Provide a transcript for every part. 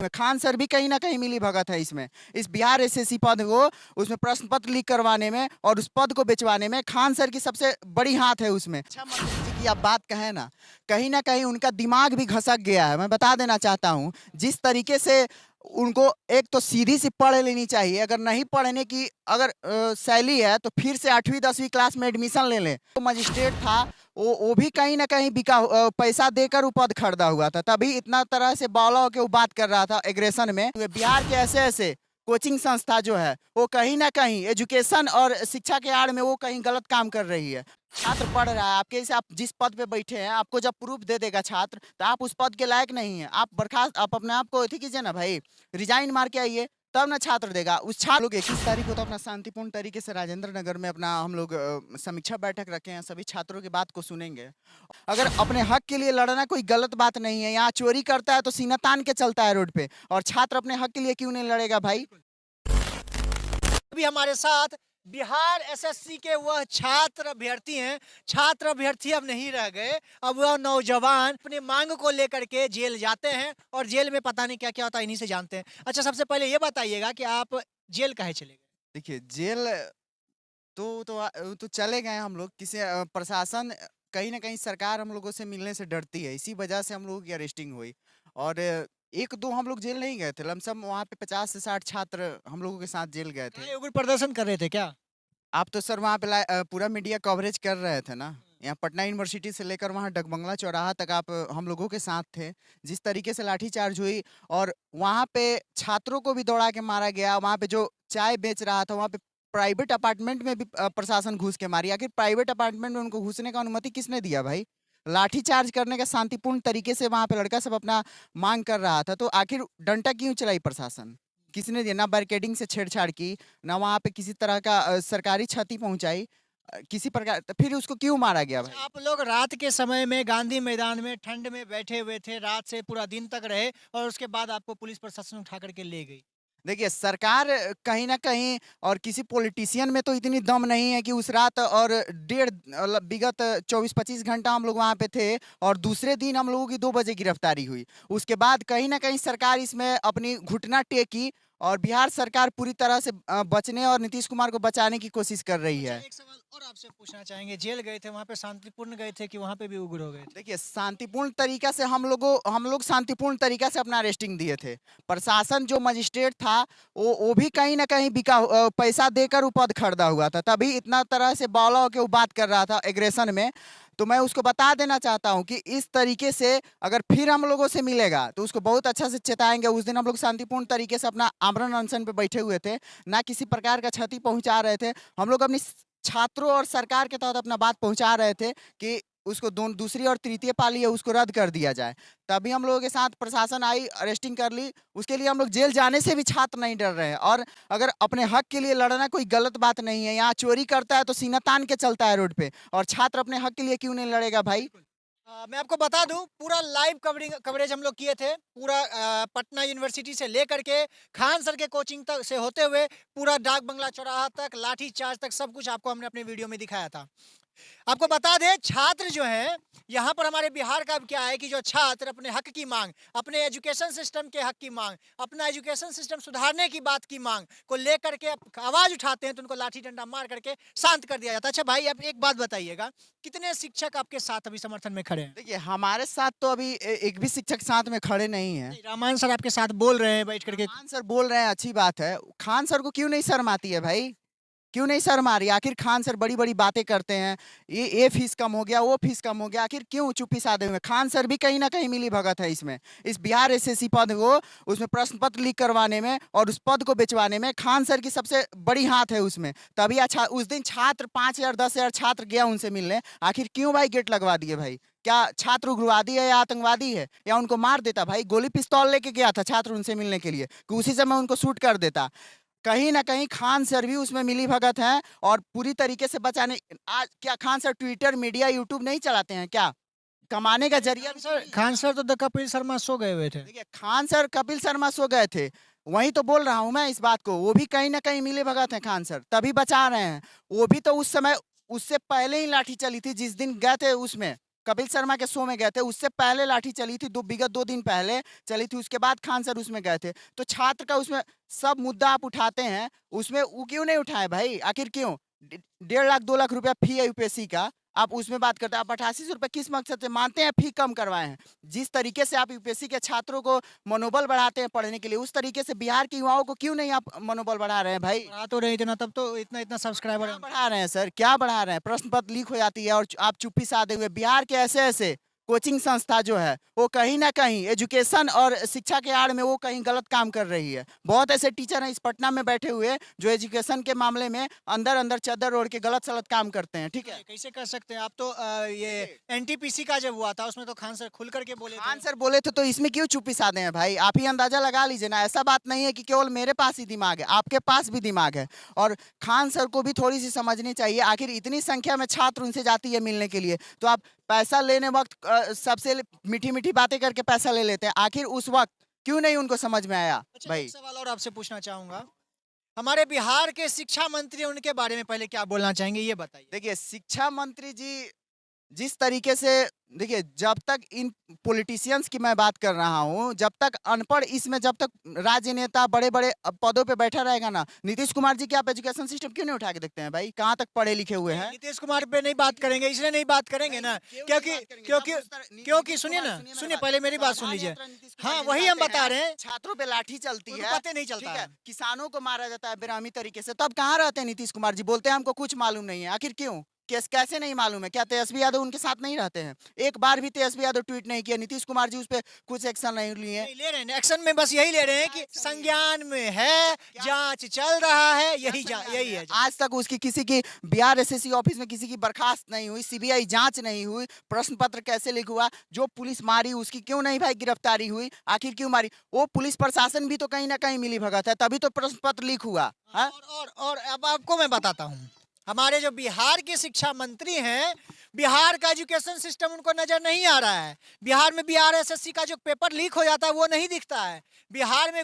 Khan sir भी कहीं ना कहीं मिली भगत है इसमें। इस बिहार एसएससी पद को उसमें प्रश्न पत्र लीक करवाने में और उस पद को बेचवाने में खान सर की सबसे बड़ी हाथ है उसमें। अच्छा मंत्री जी की आप बात कहें ना कहीं उनका दिमाग भी घसक गया है। मैं बता देना चाहता हूँ जिस तरीके से उनको एक तो सीधी सी पढ़ लेनी चाहिए, अगर नहीं पढ़ने की अगर शैली है तो फिर से 8वीं 10वीं क्लास में एडमिशन ले लें। तो मजिस्ट्रेट था वो भी कहीं ना कहीं पैसा देकर वो पद खरीदा हुआ था, तभी इतना तरह से बावला होकर वो बात कर रहा था एग्रेशन में। बिहार के ऐसे ऐसे कोचिंग संस्था जो है वो कहीं ना कहीं एजुकेशन और शिक्षा के आड़ में वो कहीं गलत काम कर रही है। छात्र पढ़ रहा है आपके से, आप जिस पद पे बैठे हैं आपको जब प्रूफ दे देगा छात्र तो आप उस पद के लायक नहीं है। आप बर्खास्त आप अपने आप को अथी कीजिए ना भाई, रिजाइन मार के आइए तब ना छात्र देगा। उस छात्र लोग 21 तारीख को तो अपना शांतिपूर्ण तरीके से राजेंद्र नगर में अपना हम लोग समीक्षा बैठक रखे हैं, सभी छात्रों की बात को सुनेंगे। अगर अपने हक के लिए लड़ना कोई गलत बात नहीं है। यहाँ चोरी करता है तो सीना तान के चलता है रोड पे, और छात्र अपने हक के लिए क्यों नहीं लड़ेगा भाई। अभी हमारे साथ बिहार एसएससी के वह छात्र अभ्यर्थी अब नहीं रह गए। अब वह नौजवान अपनी मांग को लेकर के जेल जाते हैं और जेल में पता नहीं क्या क्या होता है, इन्हीं से जानते हैं। अच्छा, सबसे पहले ये बताइएगा कि आप जेल काहे चले गए? देखिए जेल तो चले गए हम लोग, किसी प्रशासन कहीं ना कहीं सरकार हम लोगों से मिलने से डरती है, इसी वजह से हम लोगों की अरेस्टिंग हुई। और एक दो हम लोग जेल नहीं गए थे, लमसम वहाँ पे 50 से 60 छात्र हम लोगों के साथ जेल गए थे। काहे उग्र प्रदर्शन कर रहे थे क्या? आप तो सर वहाँ पे पूरा मीडिया कवरेज कर रहे थे ना, यहाँ पटना यूनिवर्सिटी से लेकर वहाँ डगबंगला चौराहा तक आप हम लोगों के साथ थे। जिस तरीके से लाठीचार्ज हुई और वहाँ पे छात्रों को भी दौड़ा के मारा गया, वहाँ पे जो चाय बेच रहा था वहाँ पे प्राइवेट अपार्टमेंट में भी प्रशासन घुस के मारी। आखिर प्राइवेट अपार्टमेंट में उनको घुसने का अनुमति किसने दिया भाई? लाठीचार्ज करने का शांतिपूर्ण तरीके से वहाँ पे लड़का सब अपना मांग कर रहा था, तो आखिर डंडा क्यों चलाई प्रशासन? किसने दिया? ना बैरिकेडिंग से छेड़छाड़ की, ना वहाँ पे किसी तरह का सरकारी क्षति पहुंचाई, किसी प्रकार, तो फिर उसको क्यों मारा गया भाई? अच्छा, आप लोग रात के समय में गांधी मैदान में ठंड में बैठे हुए थे, रात से पूरा दिन तक रहे और उसके बाद आपको पुलिस प्रशासन उठा करके ले गई। देखिए सरकार कहीं ना कहीं और किसी पॉलिटिशियन में तो इतनी दम नहीं है कि उस रात और विगत 24-25 घंटा हम लोग वहाँ पे थे और दूसरे दिन हम लोगों की 2 बजे गिरफ्तारी हुई। उसके बाद कहीं ना कहीं सरकार इसमें अपनी घुटना टेकी और बिहार सरकार पूरी तरह से बचने और नीतीश कुमार को बचाने की कोशिश कर रही अच्छा, है। एक सवाल और आपसे पूछना चाहेंगे, जेल गए थे वहाँ पे शांतिपूर्ण गए थे कि वहाँ पे भी उग्र हो गए थे? देखिए शांतिपूर्ण तरीका से हम लोग शांतिपूर्ण तरीका से अपना अरेस्टिंग दिए थे। प्रशासन जो मजिस्ट्रेट था वो भी कहीं ना कहीं पैसा देकर वो पद खरीदा हुआ था, तभी इतना तरह से बावला होकर वो बात कर रहा था एग्रेशन में। तो मैं उसको बता देना चाहता हूँ कि इस तरीके से अगर फिर हम लोगों से मिलेगा तो उसको बहुत अच्छा से चेताएंगे। उस दिन हम लोग शांतिपूर्ण तरीके से अपना आमरण अनशन पे बैठे हुए थे, ना किसी प्रकार का क्षति पहुंचा रहे थे। हम लोग अपनी छात्रों और सरकार के तहत अपना बात पहुंचा रहे थे कि उसको दूसरी और तृतीय पाली है उसको रद्द कर दिया जाए। तभी हम लोगों के साथ प्रशासन आई, अरेस्टिंग कर ली। उसके लिए हम लोग जेल जाने से भी छात्र नहीं डर रहे हैं। और अगर अपने हक के लिए लड़ना कोई गलत बात नहीं है। यहाँ चोरी करता है तो सीना तान के चलता है रोड पे, और छात्र अपने हक के लिए क्यों नहीं लड़ेगा भाई? मैं आपको बता दूं, पूरा लाइव कवरेज हम लोग किए थे, पूरा पटना यूनिवर्सिटी से लेकर के खान सर के कोचिंग तक से होते हुए पूरा डाक बंगला चौराहा तक, लाठी चार्ज तक, सब कुछ आपको हमने अपने वीडियो में दिखाया था। आपको बता दें, छात्र जो हैं यहाँ पर हमारे बिहार का क्या है कि जो छात्र अपने हक की मांग, अपने एजुकेशन सिस्टम के हक की मांग, अपना एजुकेशन सिस्टम सुधारने की बात की मांग को लेकर के आवाज उठाते हैं तो उनको लाठी डंडा मार करके शांत कर दिया जाता है। अच्छा भाई, आप एक बात बताइएगा, कितने शिक्षक आपके साथ अभी समर्थन में खड़े हैं? देखिए हमारे साथ तो अभी एक भी शिक्षक साथ में खड़े नहीं है। रामायण सर आपके साथ बोल रहे हैं बैठ करके। खान सर बोल रहे हैं, अच्छी बात है। खान सर को क्यों नहीं शर्म आती है भाई? क्यों नहीं शर्म आ रही? आखिर खान सर बड़ी बड़ी बातें करते हैं, ये फीस कम हो गया, वो फीस कम हो गया, आखिर क्यों चुप्पी साधे हुए? खान सर भी कहीं ना कहीं मिली भगत है इसमें। इस बिहार एसएससी पद को उसमें प्रश्न पत्र लीक करवाने में और उस पद को बेचवाने में खान सर की सबसे बड़ी हाथ है उसमें। तभी अच्छा उस दिन छात्र 5,000 10,000 छात्र गया उनसे मिलने, आखिर क्यों भाई गेट लगवा दिए भाई? क्या छात्र उग्रवादी है या आतंकवादी है? या उनको मार देता भाई? गोली पिस्तौल लेके गया था छात्र उनसे मिलने के लिए कि उसी समय उनको शूट कर देता। कहीं ना कहीं खान सर भी उसमें मिली भगत है और पूरी तरीके से बचाने। आज क्या Khan sir Twitter media YouTube नहीं चलाते हैं क्या? कमाने का जरिया भी तो खान सर तो द कपिल शर्मा शो गए हुए थे। देखिए खान सर कपिल शर्मा सो गए थे, वही तो बोल रहा हूं मैं इस बात को। वो भी कहीं ना कहीं मिले भगत हैं खान सर, तभी बचा रहे हैं। वो भी तो उस समय, उससे पहले ही लाठी चली थी जिस दिन गए थे उसमें कपिल शर्मा के शो में गए थे, उससे पहले लाठी चली थी, विगत 2 दिन पहले चली थी, उसके बाद खान सर उसमें गए थे। तो छात्र का उसमें सब मुद्दा आप उठाते हैं, उसमें वो क्यों नहीं उठाए भाई? आखिर क्यों? 1.5 लाख 2 लाख रुपया फी है यूपीएससी का, आप उसमें बात करते हैं। आप 8800 रुपये किस मकसद से मानते हैं फी कम करवाए हैं? जिस तरीके से आप यूपीएससी के छात्रों को मनोबल बढ़ाते हैं पढ़ने के लिए, उस तरीके से बिहार के युवाओं को क्यों नहीं आप मनोबल बढ़ा रहे हैं भाई? बढ़ा तो रहे थे ना, तब तो इतना इतना सब्सक्राइबर क्या है। बढ़ा रहे हैं सर? क्या बढ़ा रहे हैं? प्रश्न पत्र लीक हो जाती है और आप चुप्पी साधे हुए। बिहार के ऐसे ऐसे कोचिंग संस्था जो है वो कहीं ना कहीं एजुकेशन और शिक्षा के आड़ में वो कहीं गलत काम कर रही है। बहुत ऐसे टीचर हैं इस पटना में बैठे हुए जो एजुकेशन के मामले में अंदर अंदर चादर ओढ़ के गलत सलत काम करते हैं, ठीक है? कैसे कर सकते हैं आप? तो ये एनटीपीसी का जब हुआ था उसमें तो खान सर खुल करके बोले थे। खान सर बोले थे तो इसमें क्यों चुप्पी साधे हैं भाई? आप ही अंदाजा लगा लीजिए ना। ऐसा बात नहीं है कि केवल मेरे पास ही दिमाग है, आपके पास भी दिमाग है। और खान सर को भी थोड़ी सी समझनी चाहिए। आखिर इतनी संख्या में छात्र उनसे जाती है मिलने के लिए, तो आप पैसा लेने वक्त सबसे मीठी मीठी बातें करके पैसा ले लेते हैं। आखिर उस वक्त क्यों नहीं उनको समझ में आया अच्छा, भाई? एक सवाल और आपसे पूछना चाहूंगा। हमारे बिहार के शिक्षा मंत्री हैं, उनके बारे में पहले क्या बोलना चाहेंगे ये बताइए। देखिए, शिक्षा मंत्री जी जिस तरीके से, देखिए, जब तक इन पॉलिटिशियंस की मैं बात कर रहा हूँ, जब तक अनपढ़ इसमें जब तक राजनेता बड़े बड़े पदों पे बैठा रहेगा ना, नीतीश कुमार जी की आप एजुकेशन सिस्टम क्यों नहीं उठा के देखते हैं भाई? कहाँ तक पढ़े लिखे हुए हैं? नीतीश कुमार पे नहीं बात करेंगे, इसलिए नहीं बात करेंगे ना क्योंकि क्योंकि क्योंकि सुनिए ना, सुनिए पहले मेरी बात सुन लीजिए। हाँ, वही हम बता रहे हैं। छात्रों पे लाठी चलती उनको है, पता नहीं चलता ठीक है, है। किसानों को मारा जाता है बेरहमी तरीके से, तब कहाँ रहते हैं नीतीश कुमार जी? बोलते हैं हमको कुछ मालूम नहीं है। आखिर क्यों? कैसे नहीं मालूम है? क्या तेजस्वी यादव उनके साथ नहीं रहते हैं? एक बार भी तेजस्वी यादव ट्वीट नहीं किया, नीतीश कुमार जी उस पर कुछ एक्शन नहीं लिए। नहीं ले रहे हैं, एक्शन में बस यही ले रहे हैं कि संज्ञान में है, जांच चल रहा है, यही है। आज तक उसकी किसी की बिहार एसएससी ऑफिस में किसी की बर्खास्त नहीं हुई, सीबीआई जांच नहीं हुई, प्रश्न पत्र कैसे लीक हुआ, जो पुलिस मारी उसकी क्यों नहीं भाई गिरफ्तारी हुई? आखिर क्यों मारी? वो पुलिस प्रशासन भी तो कहीं ना कहीं मिली भगत है, तभी तो प्रश्न पत्र लीक हुआ। हाँ? और अब आपको मैं बताता हूँ, हमारे जो बिहार के शिक्षा मंत्री हैं, बिहार का एजुकेशन सिस्टम उनको नजर नहीं आ रहा है। बिहार में बिहार एसएससी का जो पेपर लीक हो जाता है वो नहीं दिखता है। बिहार में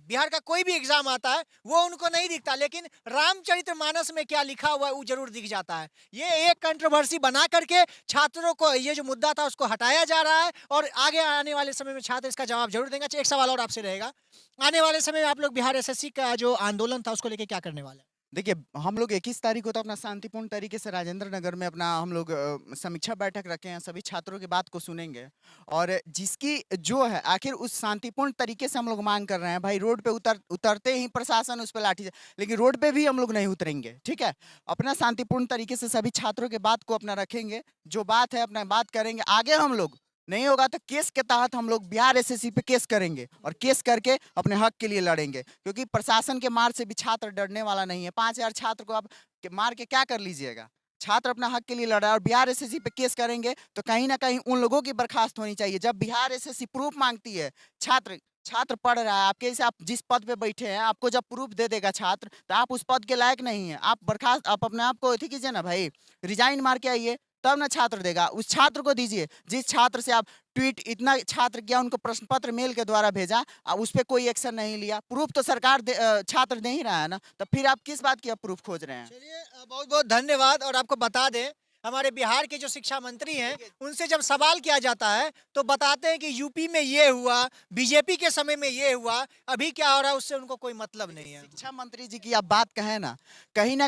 बिहार का कोई भी एग्जाम आता है वो उनको नहीं दिखता, लेकिन रामचरितमानस में क्या लिखा हुआ है वो जरूर दिख जाता है। ये एक कंट्रोवर्सी बना करके छात्रों को ये जो मुद्दा था उसको हटाया जा रहा है और आगे आने वाले समय में छात्र इसका जवाब जरूर देंगे। अच्छा, एक सवाल और आपसे रहेगा, आने वाले समय में आप लोग बिहार एसएससी का जो आंदोलन था उसको लेके क्या करने वाले हैं? देखिए, हम लोग 21 तारीख को तो अपना शांतिपूर्ण तरीके से राजेंद्र नगर में अपना हम लोग समीक्षा बैठक रखे हैं, सभी छात्रों की बात को सुनेंगे और जिसकी जो है आखिर उस शांतिपूर्ण तरीके से हम लोग मांग कर रहे हैं भाई। रोड पे उतरते ही प्रशासन उस पर लाठी, लेकिन रोड पे भी हम लोग नहीं उतरेंगे, ठीक है? अपना शांतिपूर्ण तरीके से सभी छात्रों के बात को अपना रखेंगे, जो बात है अपना बात करेंगे। आगे हम लोग नहीं होगा तो केस के तहत हम लोग बिहार एसएससी पे केस करेंगे और केस करके अपने हक के लिए लड़ेंगे, क्योंकि प्रशासन के मार से भी छात्र डरने वाला नहीं है। 5000 छात्र को आप मार के क्या कर लीजिएगा? छात्र अपना हक के लिए लड़ा है और बिहार एसएससी पे केस करेंगे तो कहीं ना कहीं उन लोगों की बर्खास्त होनी चाहिए। जब बिहार एसएससी प्रूफ मांगती है, छात्र छात्र पढ़ रहा है आपके, जैसे आप जिस पद पे बैठे हैं, आपको जब प्रूफ दे देगा छात्र तो आप उस पद के लायक नहीं है, आप बर्खास्त, आप अपने आप को अथी कीजिए ना भाई, रिजाइन मार के आइए, तब ना छात्र देगा। उस छात्र को दीजिए जिस छात्र से आप ट्वीट इतना छात्र किया, उनको प्रश्न पत्र मेल के द्वारा भेजा, उस पर कोई एक्शन नहीं लिया। प्रूफ तो सरकार छात्र दे ही रहा है ना, तो फिर आप किस बात की प्रूफ खोज रहे हैं? चलिए, बहुत बहुत धन्यवाद। और आपको बता दें, हमारे बिहार के जो शिक्षा मंत्री हैं उनसे जब सवाल किया जाता है तो बताते हैं कि यूपी में ये हुआ, बीजेपी के समय में ये हुआ, अभी क्या हो रहा है उससे उनको कोई मतलब नहीं है। शिक्षा मंत्री जी की आप बात कहें ना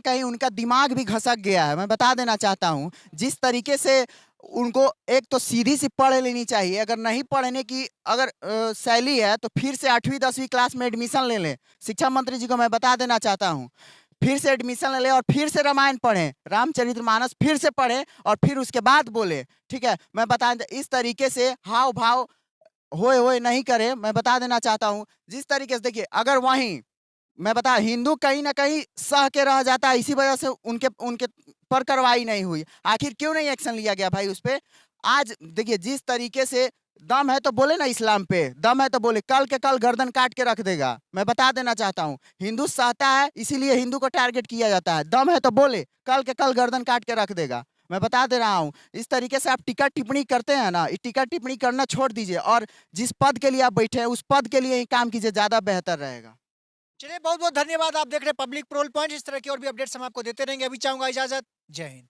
कहीं उनका दिमाग भी घसक गया है। मैं बता देना चाहता हूं, जिस तरीके से उनको एक तो सीधी सी पढ़ लेनी चाहिए, अगर नहीं पढ़ने की अगर शैली है तो फिर से 8वीं 10वीं क्लास में एडमिशन ले लें। शिक्षा मंत्री जी को मैं बता देना चाहता हूँ, फिर से एडमिशन ले ले और फिर से रामायण पढ़ें, रामचरितमानस फिर से पढ़ें और फिर उसके बाद बोले, ठीक है? मैं बता, इस तरीके से हाव भाव होए नहीं करे। मैं बता देना चाहता हूँ जिस तरीके से, देखिए, अगर वहीं मैं बता, हिंदू कहीं ना कहीं सह के रह जाता है, इसी वजह से उनके उनके पर कार्रवाई नहीं हुई। आखिर क्यों नहीं एक्शन लिया गया भाई उस पे? आज देखिए, जिस तरीके से दम है तो बोले ना, इस्लाम पे दम है तो बोले, कल के कल गर्दन काट के रख देगा। मैं बता देना चाहता हूँ, हिंदू सहता है इसीलिए हिंदू को टारगेट किया जाता है। दम है तो बोले, कल के कल गर्दन काट के रख देगा। मैं बता दे रहा हूँ, इस तरीके से आप टिकट टिप्पणी करते हैं ना, टिकट टिप्पणी करना छोड़ दीजिए और जिस पद के लिए आप बैठे हैं उस पद के लिए ही काम कीजिए, ज्यादा बेहतर रहेगा। चलिए, बहुत बहुत धन्यवाद। आप देख रहे हैं पब्लिक प्रोल पॉइंट। इस तरह की और भी अपडेट्स हम आपको देते रहेंगे। अभी चाहूंगा इजाजत। जय हिंद।